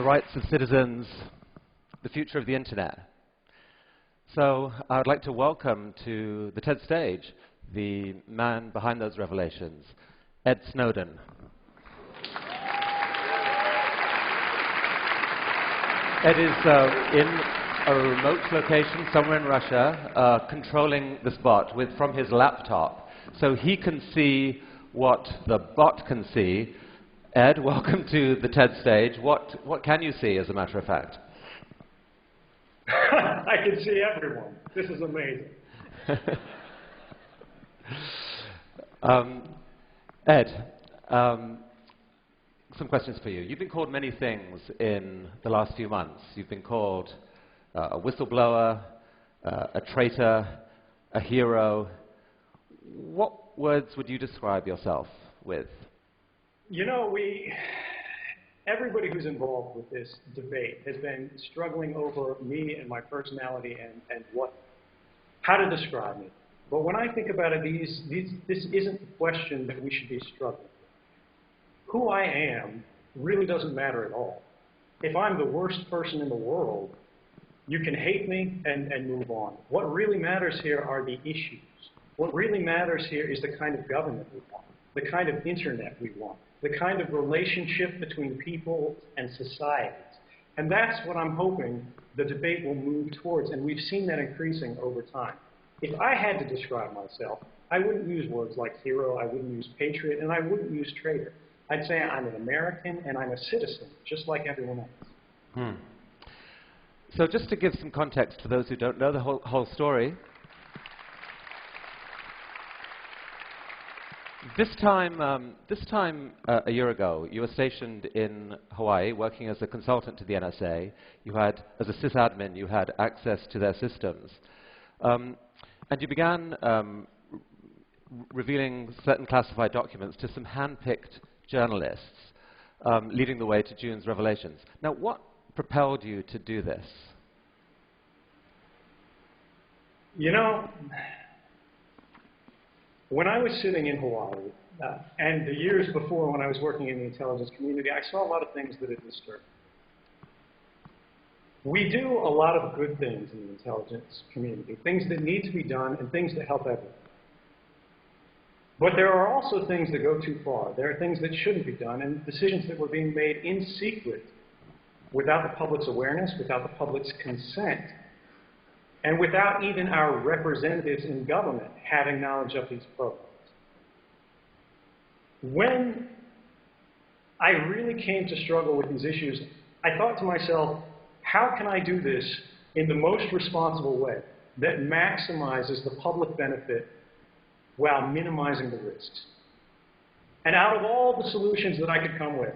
the rights of citizens, the future of the internet. So I would like to welcome to the TED stage the man behind those revelations, Ed Snowden. Ed is in a remote location somewhere in Russia, controlling this bot from his laptop, so he can see what the bot can see. Ed, welcome to the TED stage. What can you see, as a matter of fact? I can see everyone. This is amazing. Ed, some questions for you. You've been called many things in the last few months. You've been called a whistleblower, a traitor, a hero. What words would you describe yourself with? You know, everybody who's involved with this debate has been struggling over me and my personality and how to describe me. But when I think about it, this isn't the question that we should be struggling with. Who I am really doesn't matter at all. If I'm the worst person in the world, you can hate me and move on. What really matters here are the issues. What really matters here is the kind of government we want, the kind of internet we want, the kind of relationship between people and societies. And that's what I'm hoping the debate will move towards, and we've seen that increasing over time. If I had to describe myself, I wouldn't use words like hero, I wouldn't use patriot, and I wouldn't use traitor. I'd say I'm an American and I'm a citizen, just like everyone else. So just to give some context for those who don't know the whole story, this time a year ago, you were stationed in Hawaii, working as a consultant to the NSA. You had, as a sysadmin, you had access to their systems. And you began revealing certain classified documents to some hand-picked journalists, leading the way to June's revelations. Now, what propelled you to do this? You know, when I was sitting in Hawaii, and the years before when I was working in the intelligence community, I saw a lot of things that had disturbed me. We do a lot of good things in the intelligence community, things that need to be done and things that help everyone. But there are also things that go too far. There are things that shouldn't be done and decisions that were being made in secret without the public's awareness, without the public's consent, and without even our representatives in government having knowledge of these programs. When I really came to struggle with these issues, I thought to myself, how can I do this in the most responsible way that maximizes the public benefit while minimizing the risks? And out of all the solutions that I could come with,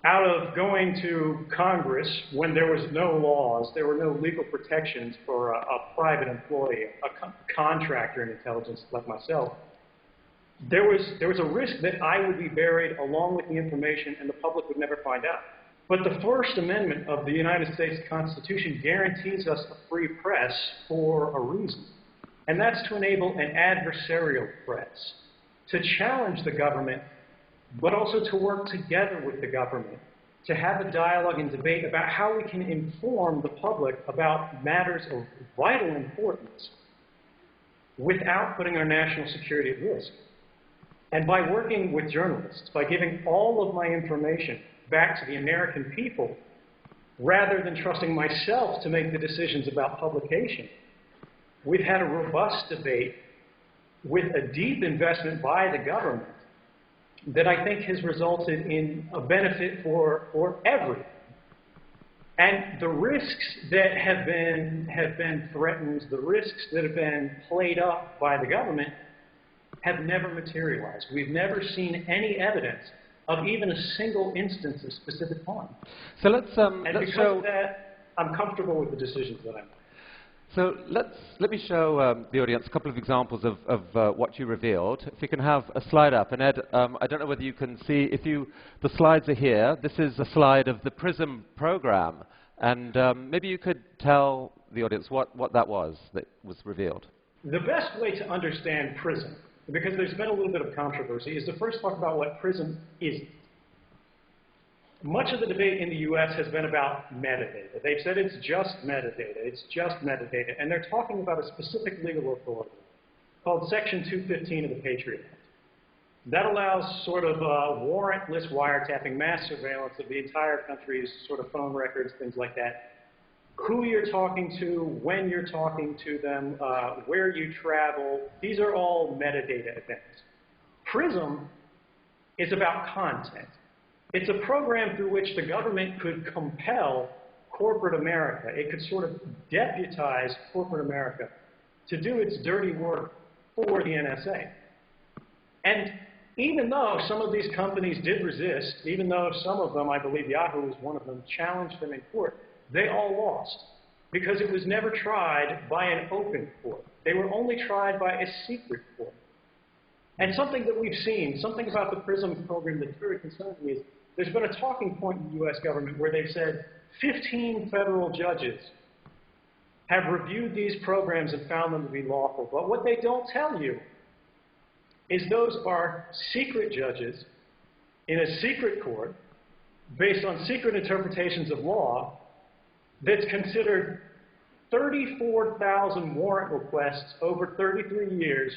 out of going to Congress when there was no laws, there were no legal protections for a private employee, a contractor in intelligence like myself, there was a risk that I would be buried along with the information and the public would never find out. But the First Amendment of the United States Constitution guarantees us a free press for a reason. And that's to enable an adversarial press, to challenge the government, but also to work together with the government, to have a dialogue and debate about how we can inform the public about matters of vital importance without putting our national security at risk. And by working with journalists, by giving all of my information back to the American people, rather than trusting myself to make the decisions about publication, we've had a robust debate with a deep investment by the government that I think has resulted in a benefit for everyone. And the risks that have been threatened, the risks that have been played up by the government have never materialized. We've never seen any evidence of even a single instance of specific harm. So let's because of that, I'm comfortable with the decisions that I make. So let me show the audience a couple of examples of what you revealed. If you can have a slide up. And Ed, I don't know whether you can see, the slides are here. This is a slide of the PRISM program. And maybe you could tell the audience what that was that was revealed. The best way to understand PRISM, because there's been a little bit of controversy, is to first talk about what PRISM isn't. Much of the debate in the US has been about metadata. They've said it's just metadata, it's just metadata, and they're talking about a specific legal authority called Section 215 of the Patriot Act. That allows sort of warrantless wiretapping, mass surveillance of the entire country's sort of phone records, things like that. Who you're talking to, when you're talking to them, where you travel, these are all metadata events. PRISM is about content. It's a program through which the government could compel corporate America. It could sort of deputize corporate America to do its dirty work for the NSA. And even though some of these companies did resist, even though some of them, I believe Yahoo was one of them, challenged them in court, they all lost because it was never tried by an open court. They were only tried by a secret court. And something that we've seen, something about the PRISM program that's very concerning me is there's been a talking point in the US government where they've said 15 federal judges have reviewed these programs and found them to be lawful. But what they don't tell you is those are secret judges in a secret court based on secret interpretations of law that's considered 34,000 warrant requests over 33 years,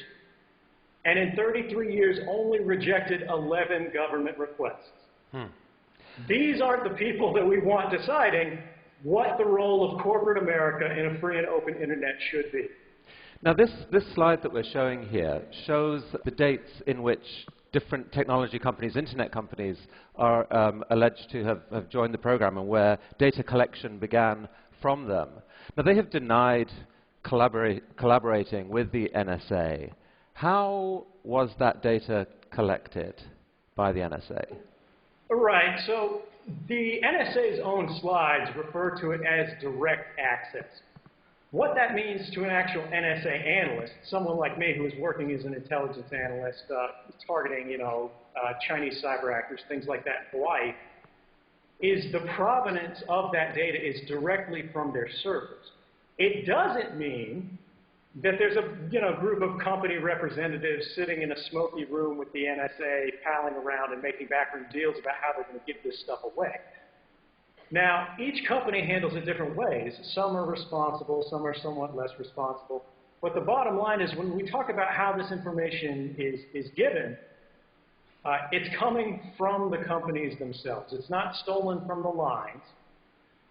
and in 33 years only rejected 11 government requests. These aren't the people that we want deciding what the role of corporate America in a free and open internet should be. Now this slide that we're showing here shows the dates in which different technology companies, internet companies, are alleged to have joined the program and where data collection began from them. Now they have denied collaborating with the NSA. How was that data collected by the NSA? Right, so the NSA's own slides refer to it as direct access. What that means to an actual NSA analyst, someone like me who is working as an intelligence analyst, targeting, Chinese cyber actors, things like that in Hawaii, is the provenance of that data is directly from their servers. It doesn't mean that there's a group of company representatives sitting in a smoky room with the NSA, palling around and making backroom deals about how they're going to give this stuff away. Now, each company handles it different ways. Some are responsible, some are somewhat less responsible. But the bottom line is when we talk about how this information is given, it's coming from the companies themselves. It's not stolen from the lines.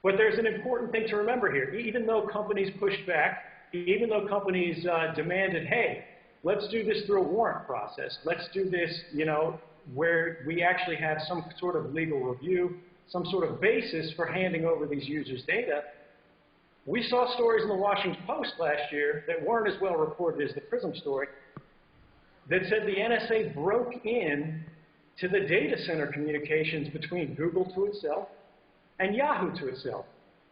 But there's an important thing to remember here. Even though companies pushed back, even though companies demanded, hey, let's do this through a warrant process. Let's do this, where we actually have some sort of legal review, some sort of basis for handing over these users' data. We saw stories in the Washington Post last year that weren't as well reported as the PRISM story that said the NSA broke in to the data center communications between Google to itself and Yahoo to itself.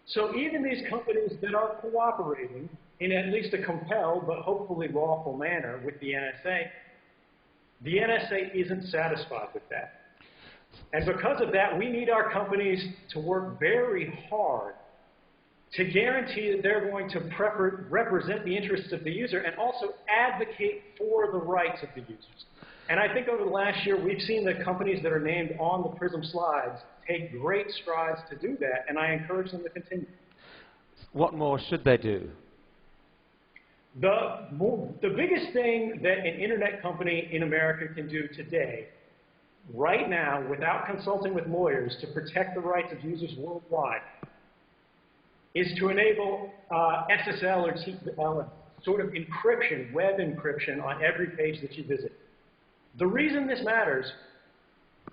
So even these companies that are cooperating in at least a compelled but hopefully lawful manner with the NSA isn't satisfied with that. And because of that, we need our companies to work very hard to guarantee that they're going to represent the interests of the user and also advocate for the rights of the users. And I think over the last year, we've seen the companies that are named on the PRISM slides take great strides to do that, and I encourage them to continue. What more should they do? The biggest thing that an internet company in America can do today, right now, without consulting with lawyers to protect the rights of users worldwide, is to enable SSL or TLS, sort of encryption, web encryption on every page that you visit. The reason this matters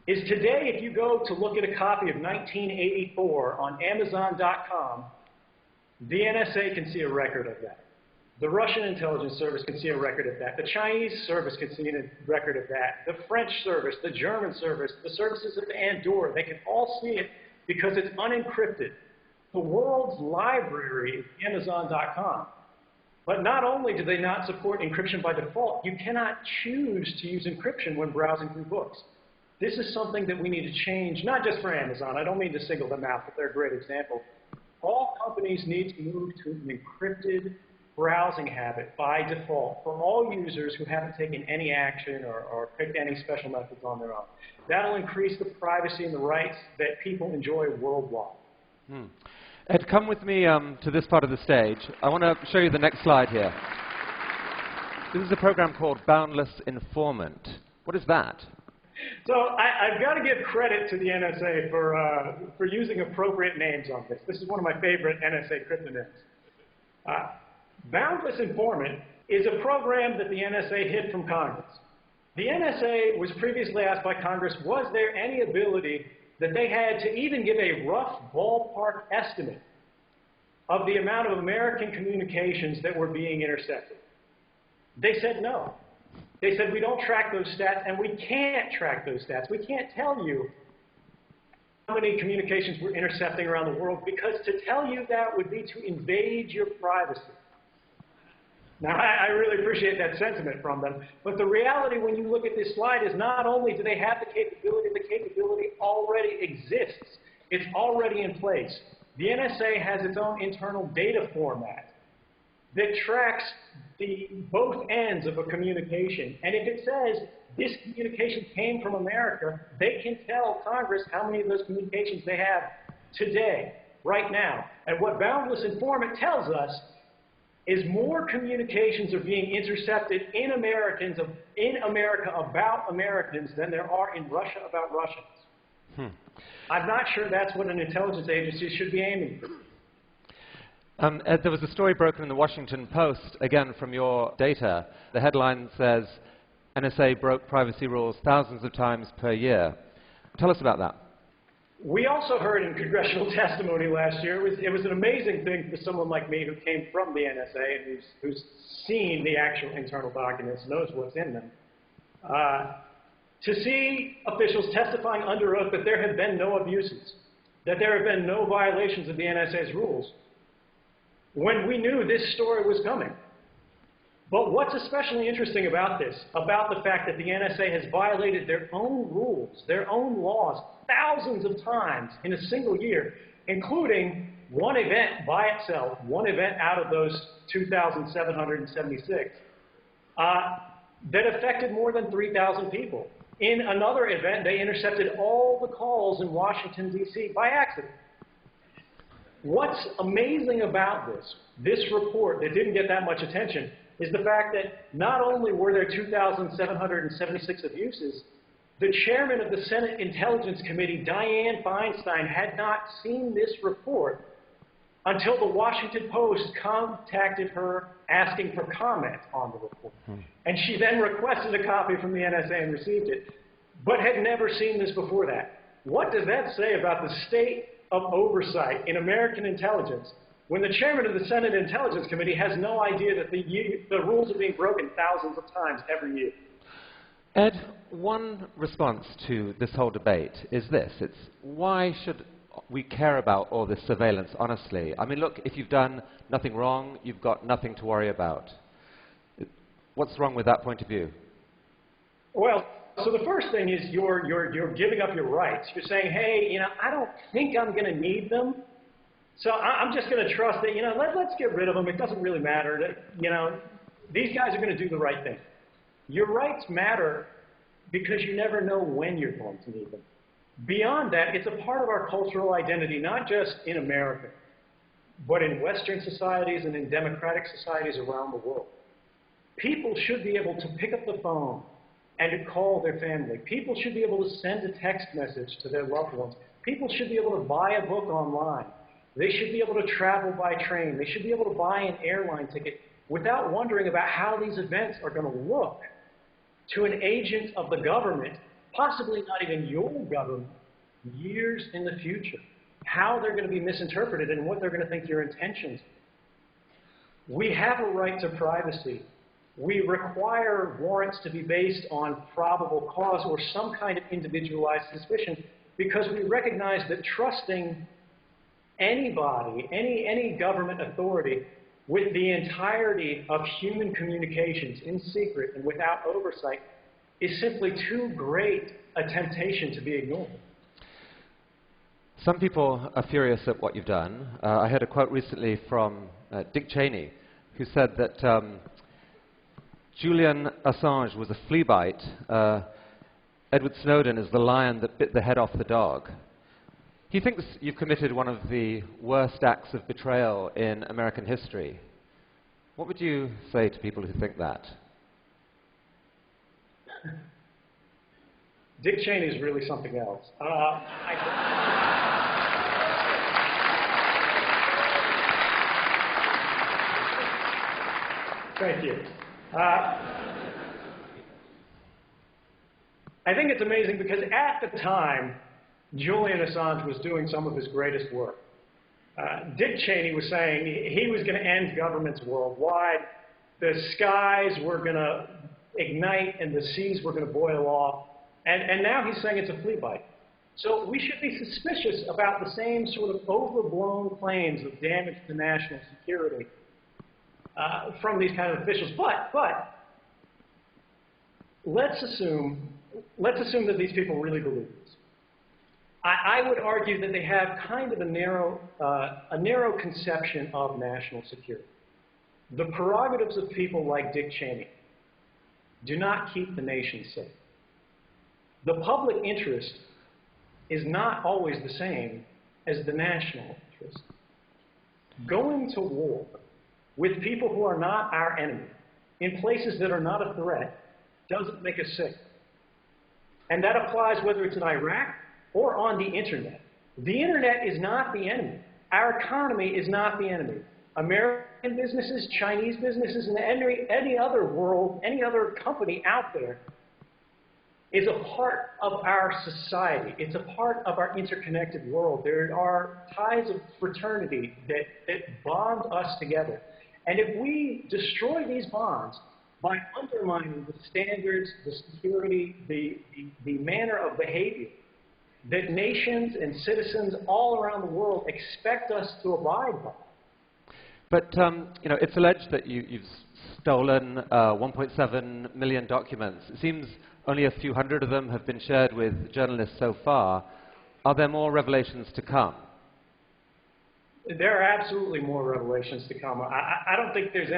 is today, if you go to look at a copy of 1984 on Amazon.com, the NSA can see a record of that. The Russian intelligence service can see a record of that. The Chinese service can see a record of that. The French service, the German service, the services of Andorra, they can all see it because it's unencrypted. The world's library is Amazon.com. But not only do they not support encryption by default, you cannot choose to use encryption when browsing through books. This is something that we need to change, not just for Amazon. I don't mean to single them out, but they're a great example. All companies need to move to an encrypted browsing habit by default for all users who haven't taken any action or picked any special methods on their own. That'll increase the privacy and the rights that people enjoy worldwide. Ed, come with me to this part of the stage. I want to show you the next slide here. This is a program called Boundless Informant. What is that? So I've got to give credit to the NSA for using appropriate names on this. This is one of my favorite NSA cryptonyms. Boundless Informant is a program that the NSA hid from Congress. The NSA was previously asked by Congress, was there any ability that they had to even give a rough ballpark estimate of the amount of American communications that were being intercepted? They said no. They said we don't track those stats, and we can't track those stats. We can't tell you how many communications we're intercepting around the world, because to tell you that would be to invade your privacy. Now, I really appreciate that sentiment from them, but the reality when you look at this slide is not only do they have the capability already exists. It's already in place. The NSA has its own internal data format that tracks both ends of a communication. And if it says this communication came from America, they can tell Congress how many of those communications they have today, right now. And what Boundless Informant tells us is more communications are being intercepted in America about Americans than there are in Russia about Russians. I'm not sure that's what an intelligence agency should be aiming for. Ed, there was a story broken in the Washington Post, again from your data. The headline says, NSA broke privacy rules thousands of times per year. Tell us about that. We also heard in congressional testimony last year, it was an amazing thing for someone like me who came from the NSA and who's seen the actual internal documents, knows what's in them, to see officials testifying under oath that there have been no abuses, that there have been no violations of the NSA's rules, when we knew this story was coming. But what's especially interesting about this, about the fact that the NSA has violated their own rules, their own laws, thousands of times in a single year, including one event by itself, one event out of those 2,776, that affected more than 3,000 people. In another event, they intercepted all the calls in Washington, D.C. by accident. What's amazing about this report that didn't get that much attention, is the fact that not only were there 2,776 abuses, the chairman of the Senate Intelligence Committee, Dianne Feinstein, had not seen this report until the Washington Post contacted her asking for comment on the report. And she then requested a copy from the NSA and received it, but had never seen this before that. What does that say about the state of oversight in American intelligence when the chairman of the Senate Intelligence Committee has no idea that the rules are being broken thousands of times every year? Ed, one response to this whole debate is this. It's why should we care about all this surveillance, honestly? I mean, look, if you've done nothing wrong, you've got nothing to worry about. What's wrong with that point of view? Well, so the first thing is you're giving up your rights. You're saying, hey, I don't think I'm going to need them, so I'm just going to trust that, let's get rid of them. It doesn't really matter. That, these guys are going to do the right thing. Your rights matter because you never know when you're going to need them. Beyond that, it's a part of our cultural identity, not just in America, but in Western societies and in democratic societies around the world. People should be able to pick up the phone and to call their family. People should be able to send a text message to their loved ones. People should be able to buy a book online. They should be able to travel by train. They should be able to buy an airline ticket without wondering about how these events are going to look to an agent of the government, possibly not even your government, years in the future. How they're going to be misinterpreted and what they're going to think your intentions are. We have a right to privacy. We require warrants to be based on probable cause or some kind of individualized suspicion because we recognize that trusting anybody, any government authority with the entirety of human communications in secret and without oversight is simply too great a temptation to be ignored. Some people are furious at what you've done. I heard a quote recently from Dick Cheney, who said that Julian Assange was a flea bite. Edward Snowden is the lion that bit the head off the dog. He thinks you've committed one of the worst acts of betrayal in American history. What would you say to people who think that? Dick Cheney is really something else. Thank you. I think it's amazing because at the time, Julian Assange was doing some of his greatest work. Dick Cheney was saying he was going to end governments worldwide. The skies were going to ignite and the seas were going to boil off. And now he's saying it's a flea bite. So we should be suspicious about the same sort of overblown claims of damage to national security from these kind of officials. But let's assume that these people really believe this. I would argue that they have kind of a narrow conception of national security. The prerogatives of people like Dick Cheney do not keep the nation safe. The public interest is not always the same as the national interest. Going to war with people who are not our enemy in places that are not a threat doesn't make us safe. And that applies whether it's in Iraq or on the internet. The internet is not the enemy. Our economy is not the enemy. American businesses, Chinese businesses, and any other world, any other company out there is a part of our society. It's a part of our interconnected world. There are ties of fraternity that bond us together. And if we destroy these bonds by undermining the standards, the security, the manner of behavior that nations and citizens all around the world expect us to abide by. But you know, it's alleged that you've stolen 1.7 million documents. It seems only a few hundred of them have been shared with journalists so far. Are there more revelations to come? There are absolutely more revelations to come. I don't think there's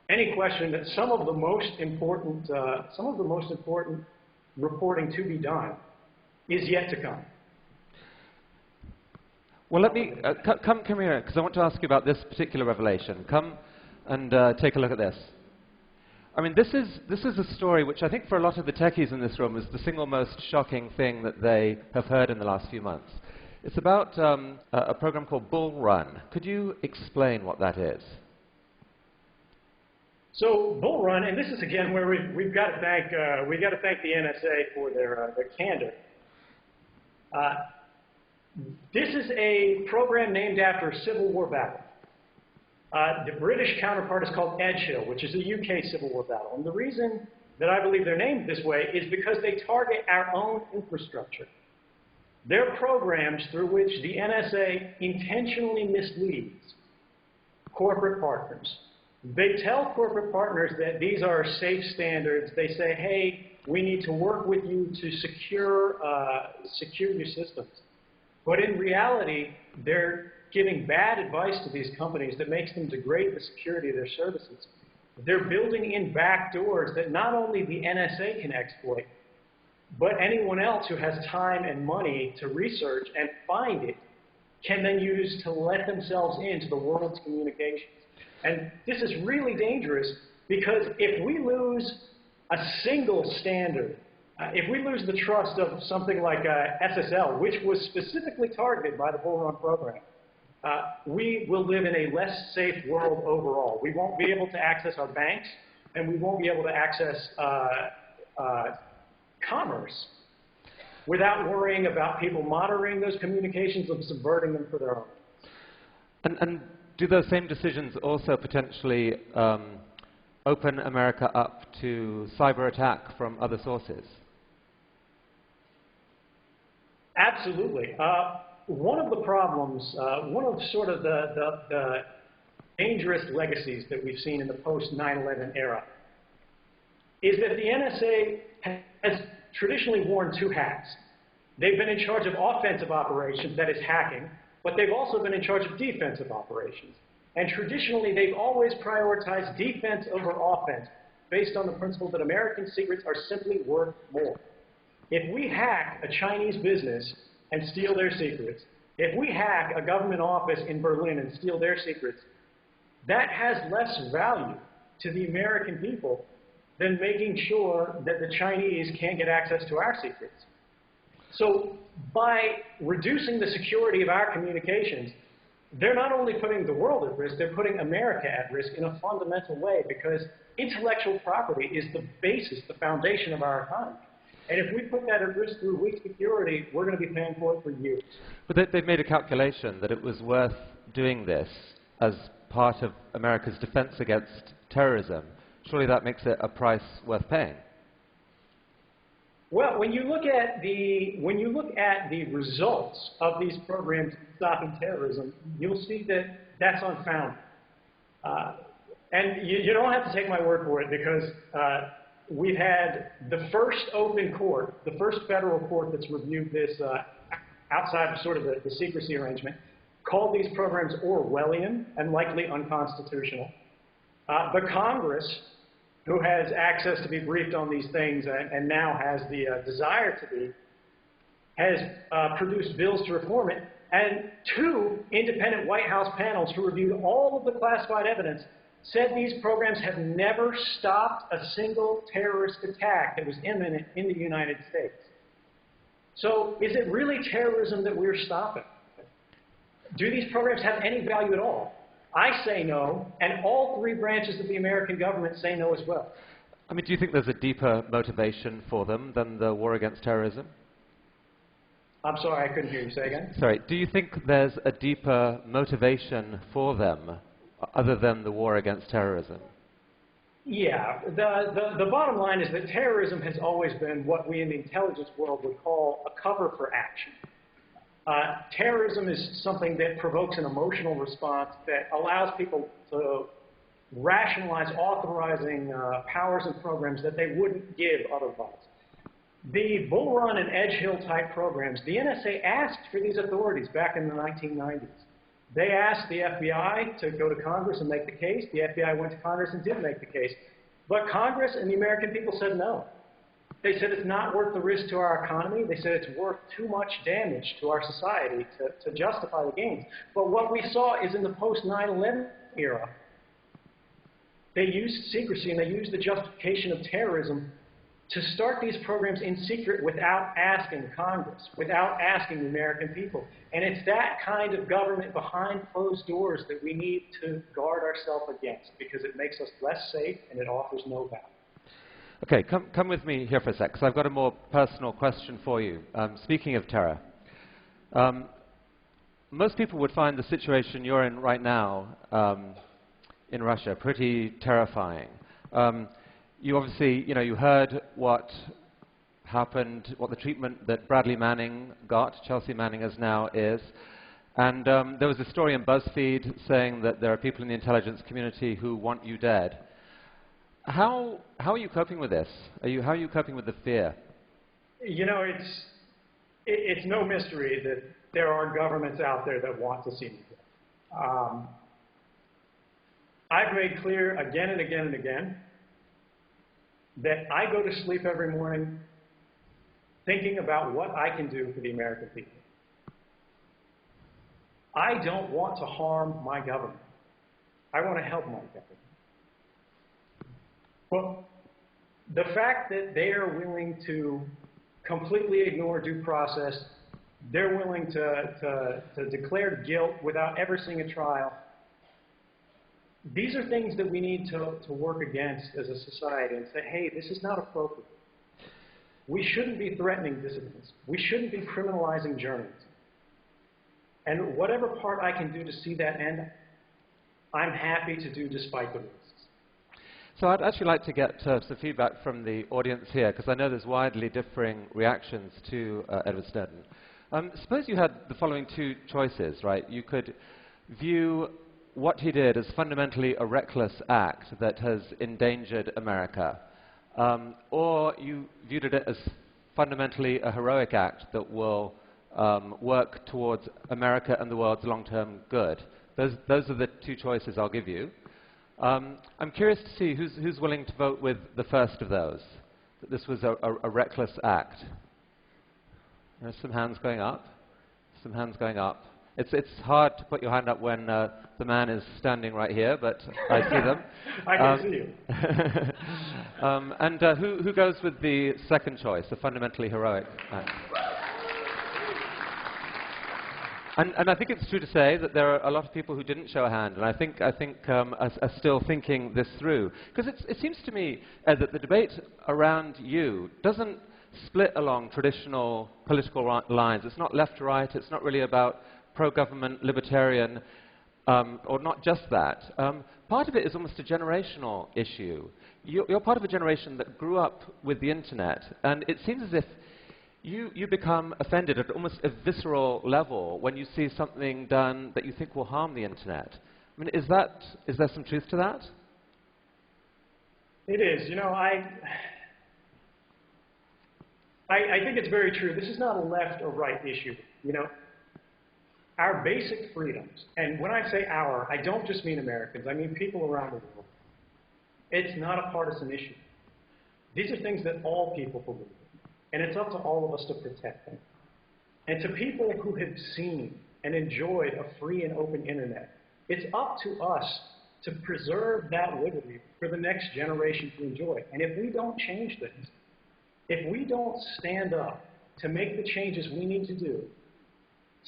any question that some of the most important reporting to be done is yet to come. Well, let me come here, because I want to ask you about this particular revelation. Come and take a look at this. I mean, this is a story which I think for a lot of the techies in this room is the single most shocking thing that they have heard in the last few months. It's about a program called Bull Run. Could you explain what that is? So Bull Run, and this is again where we've got to thank the NSA for their candor. This is a program named after a Civil War battle. The British counterpart is called Edgehill, which is a UK Civil War battle. And the reason that I believe they're named this way is because they target our own infrastructure. They're programs through which the NSA intentionally misleads corporate partners. They tell corporate partners that these are safe standards. They say, hey, we need to work with you to secure your systems. But in reality, they're giving bad advice to these companies that makes them degrade the security of their services. They're building in back doors that not only the NSA can exploit, but anyone else who has time and money to research and find it can then use to let themselves into the world's communications. And this is really dangerous because if we lose a single standard, if we lose the trust of something like SSL, which was specifically targeted by the Bull Run program, we will live in a less safe world overall. We won't be able to access our banks, and we won't be able to access commerce without worrying about people monitoring those communications and subverting them for their own. And do those same decisions also potentially open America up to cyber attack from other sources? Absolutely. One of the problems, one of sort of the dangerous legacies that we've seen in the post-9/11 era is that the NSA has traditionally worn two hats. They've been in charge of offensive operations, that is hacking, but they've also been in charge of defensive operations. And traditionally, they've always prioritized defense over offense based on the principle that American secrets are simply worth more. If we hack a Chinese business and steal their secrets, if we hack a government office in Berlin and steal their secrets, that has less value to the American people than making sure that the Chinese can't get access to our secrets. So by reducing the security of our communications, they're not only putting the world at risk, they're putting America at risk in a fundamental way, because intellectual property is the basis, the foundation of our economy. And if we put that at risk through weak security, we're going to be paying for it for years. But they've made a calculation that it was worth doing this as part of America's defense against terrorism. Surely that makes it a price worth paying. Well, when you look at the results of these programs stopping terrorism, you'll see that that's unfounded. And you don't have to take my word for it, because we've had the first open court, the first federal court that's reviewed this outside of sort of the secrecy arrangement, called these programs Orwellian and likely unconstitutional. The Congress, who has access to be briefed on these things and now has the desire to be, has produced bills to reform it. And 2 independent White House panels who reviewed all of the classified evidence said these programs have never stopped a single terrorist attack that was imminent in the United States. So is it really terrorism that we're stopping? Do these programs have any value at all? I say no, and all 3 branches of the American government say no as well. I mean, do you think there's a deeper motivation for them than the war against terrorism? I'm sorry, I couldn't hear you. Say again? Sorry, do you think there's a deeper motivation for them other than the war against terrorism? Yeah, the bottom line is that terrorism has always been what we in the intelligence world would call a cover for action. Terrorism is something that provokes an emotional response that allows people to rationalize authorizing powers and programs that they wouldn't give otherwise. The Bull Run and Edge Hill type programs, the NSA asked for these authorities back in the 1990s. They asked the FBI to go to Congress and make the case. The FBI went to Congress and did make the case. But Congress and the American people said no. They said it's not worth the risk to our economy. They said it's worth too much damage to our society to justify the gains. But what we saw is in the post-9/11 era, they used secrecy and they used the justification of terrorism to start these programs in secret without asking Congress, without asking the American people. And it's that kind of government behind closed doors that we need to guard ourselves against, because it makes us less safe and it offers no value. Okay, come with me here for a sec, because I've got a more personal question for you. Speaking of terror, most people would find the situation you're in right now in Russia pretty terrifying. You obviously, you heard what happened, what the treatment that Bradley Manning got, Chelsea Manning as now is. And there was a story in BuzzFeed saying that there are people in the intelligence community who want you dead. How are you coping with this? How are you coping with the fear? It's no mystery that there are governments out there that want to see me dead. I've made clear again and again and again that I go to sleep every morning thinking about what I can do for the American people. I don't want to harm my government. I want to help my government. Well, the fact that they are willing to completely ignore due process, they're willing to declare guilt without ever seeing a trial, these are things that we need to work against as a society and say, hey, this is not appropriate. We shouldn't be threatening dissidents. We shouldn't be criminalizing journalists. And whatever part I can do to see that end, I'm happy to do despite the risks. So I'd actually like to get some feedback from the audience here, because I know there's widely differing reactions to Edward Snowden. Suppose you had the following 2 choices, right? You could view what he did as fundamentally a reckless act that has endangered America, or you viewed it as fundamentally a heroic act that will work towards America and the world's long-term good. Those are the two choices I'll give you. I'm curious to see who's willing to vote with the first of those, that this was a reckless act. There's some hands going up. Some hands going up. It's hard to put your hand up when the man is standing right here, but I see them. I can see you. And who goes with the second choice, the fundamentally heroic act? And I think it's true to say that there are a lot of people who didn't show a hand, and I think are still thinking this through. Because it seems to me, Ed, that the debate around you doesn't split along traditional political lines. It's not left to right. It's not really about pro-government, libertarian, or not just that. Part of it is almost a generational issue. You're part of a generation that grew up with the internet, and it seems as if you become offended at almost a visceral level when you see something done that you think will harm the internet. I mean, is there some truth to that? It is. You know, I think it's very true. This is not a left or right issue. You know, our basic freedoms, and when I say our, I don't just mean Americans, I mean people around the world. It's not a partisan issue. These are things that all people believe in, and it's up to all of us to protect them. And to people who have seen and enjoyed a free and open internet, it's up to us to preserve that liberty for the next generation to enjoy. And if we don't change things, if we don't stand up to make the changes we need to do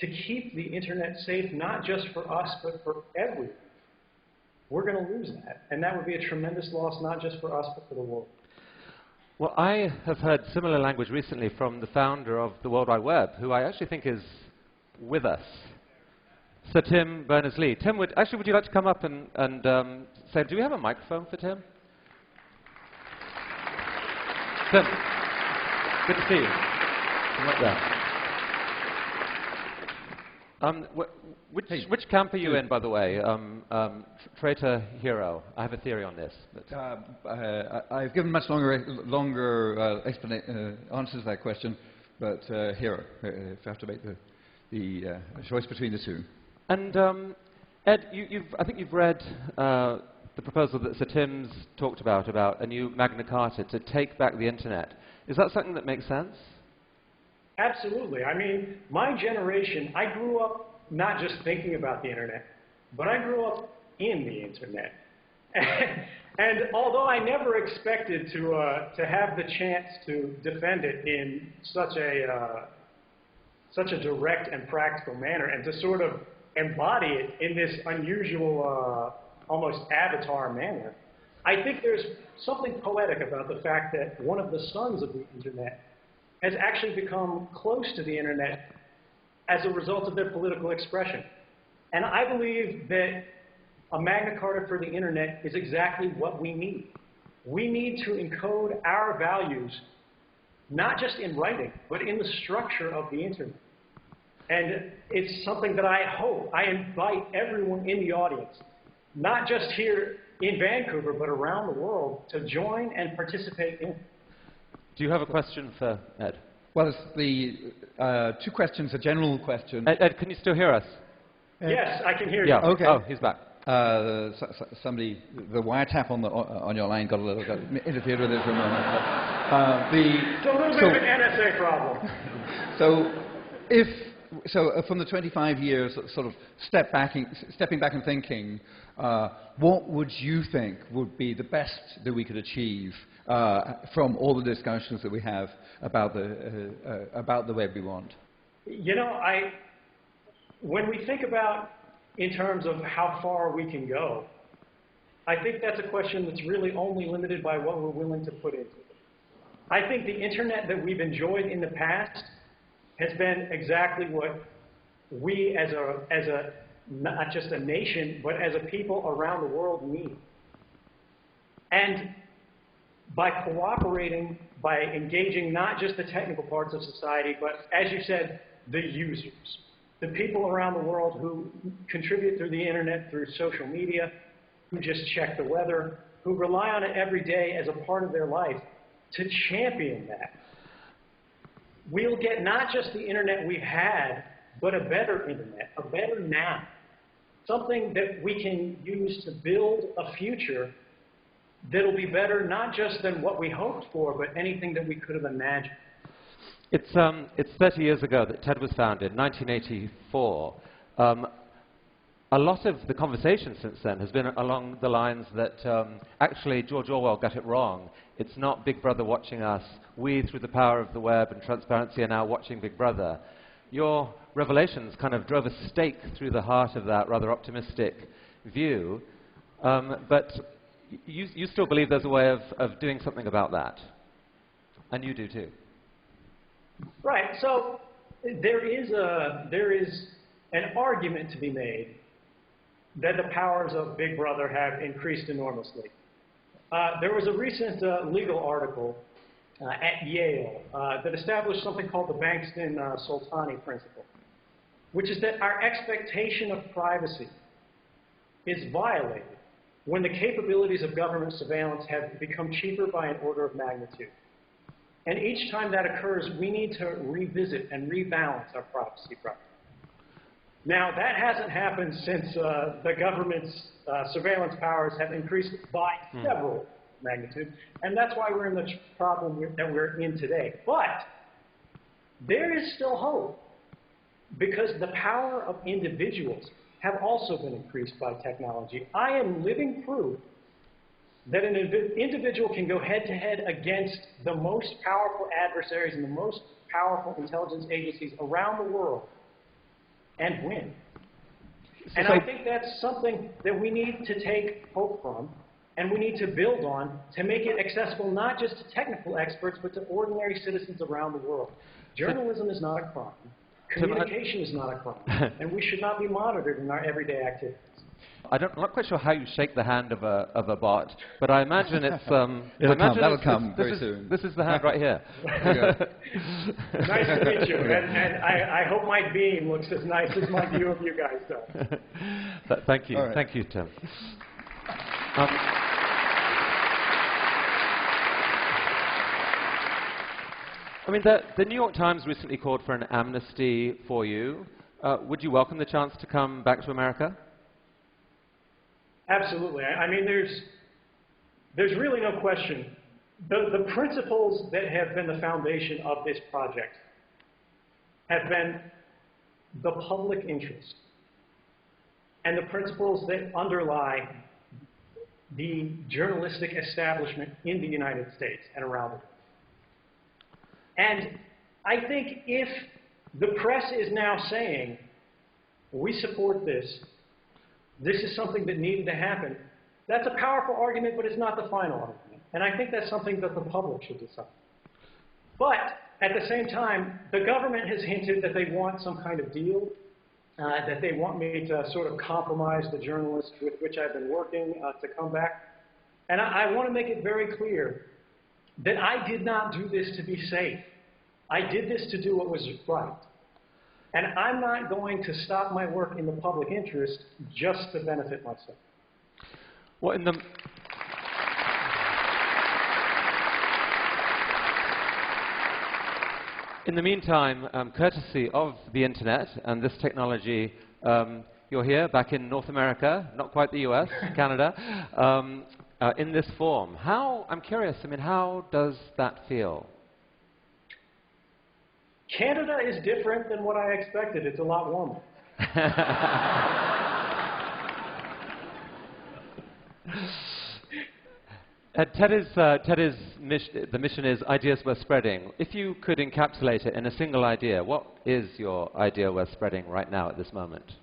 to keep the internet safe, not just for us, but for everyone, we're going to lose that. And that would be a tremendous loss, not just for us, but for the world. Well, I have heard similar language recently from the founder of the World Wide Web, who I actually think is with us, Sir Tim Berners-Lee. Tim, would you like to come up and say, do we have a microphone for Tim? Tim, good to see you. Come up there. Which camp are you in, by the way? Traitor, hero? I have a theory on this. I've given much longer answers to that question, but hero, if I have to make the choice between the two. And Ed, I think you've read the proposal that Sir Tim's talked about a new Magna Carta to take back the internet. Is that something that makes sense? Absolutely. I mean, my generation, I grew up not just thinking about the internet, but I grew up in the internet. And although I never expected to have the chance to defend it in such a direct and practical manner, and to sort of embody it in this unusual, almost avatar manner, I think there's something poetic about the fact that one of the sons of the internet has actually become close to the internet as a result of their political expression. And I believe that a Magna Carta for the internet is exactly what we need. We need to encode our values, not just in writing, but in the structure of the internet. And it's something that I hope, I invite everyone in the audience, not just here in Vancouver, but around the world, to join and participate in. Do you have a question for Ed? Well, it's the two questions, a general question. Ed, can you still hear us? Yes, I can hear you. Yeah. Okay. Oh, he's back. Somebody, the wiretap on your line got interfered with it for a moment. So there's an NSA problem. So from the 25 years, sort of stepping back and thinking, what would you think would be the best that we could achieve from all the discussions that we have about the web we want? You know, when we think about in terms of how far we can go, I think that's a question that's really only limited by what we're willing to put into it. I think the internet that we've enjoyed in the past has been exactly what we as a not just a nation, but as a people around the world need. And by cooperating, by engaging not just the technical parts of society, but as you said, the users, the people around the world who contribute through the internet, through social media, who just check the weather, who rely on it every day as a part of their life, to champion that. We'll get not just the internet we've had, but a better internet, a better now, something that we can use to build a future that'll be better not just than what we hoped for, but anything that we could have imagined. It's 30 years ago that TED was founded, 1984. A lot of the conversation since then has been along the lines that actually George Orwell got it wrong. It's not Big Brother watching us. We, through the power of the web and transparency, are now watching Big Brother. Your revelations kind of drove a stake through the heart of that rather optimistic view. But you still believe there's a way of doing something about that. And you do too. Right. So there is an argument to be made that the powers of Big Brother have increased enormously. There was a recent legal article at Yale that established something called the Bankston-Soltani principle, which is that our expectation of privacy is violated when the capabilities of government surveillance have become cheaper by an order of magnitude. And each time that occurs, we need to revisit and rebalance our privacy rights. Now, that hasn't happened since the government's surveillance powers have increased by several magnitudes, and that's why we're in the problem that we're in today. But there is still hope, because the power of individuals have also been increased by technology. I am living proof that an individual can go head-to-head against the most powerful adversaries and the most powerful intelligence agencies around the world and win. And I think that's something that we need to take hope from, and we need to build on to make it accessible not just to technical experts, but to ordinary citizens around the world. Journalism is not a crime. Communication is not a crime. And we should not be monitored in our everyday activities. I'm not quite sure how you shake the hand of a bot, but I imagine it's... That'll come very soon. This is the hand right here. Nice to meet you, and I hope my beam looks as nice as my view of you guys does. Thank you. Right. Thank you, Tim. I mean, the New York Times recently called for an amnesty for you. Would you welcome the chance to come back to America? Absolutely. I mean, there's really no question. The principles that have been the foundation of this project have been the public interest and the principles that underlie the journalistic establishment in the United States and around the world. And I think if the press is now saying, we support this, this is something that needed to happen, that's a powerful argument, but it's not the final argument. And I think that's something that the public should decide. But at the same time, the government has hinted that they want some kind of deal, that they want me to sort of compromise the journalists with which I've been working to come back. And I want to make it very clear that I did not do this to be safe. I did this to do what was right. And I'm not going to stop my work in the public interest just to benefit myself. Well, in the meantime, courtesy of the internet and this technology, you're here back in North America, not quite the US, Canada, in this form. I'm curious, I mean, how does that feel? Canada is different than what I expected. It's a lot warmer. The mission is ideas worth spreading. If you could encapsulate it in a single idea, what is your idea worth spreading right now at this moment?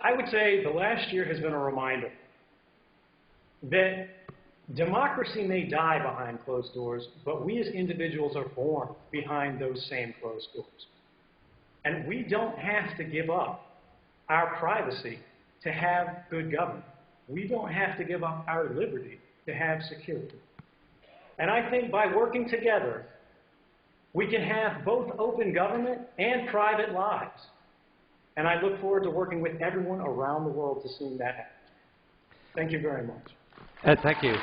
I would say the last year has been a reminder that democracy may die behind closed doors, but we as individuals are born behind those same closed doors. And we don't have to give up our privacy to have good government. We don't have to give up our liberty to have security. And I think by working together, we can have both open government and private lives. And I look forward to working with everyone around the world to see that happen. Thank you very much. Thank you.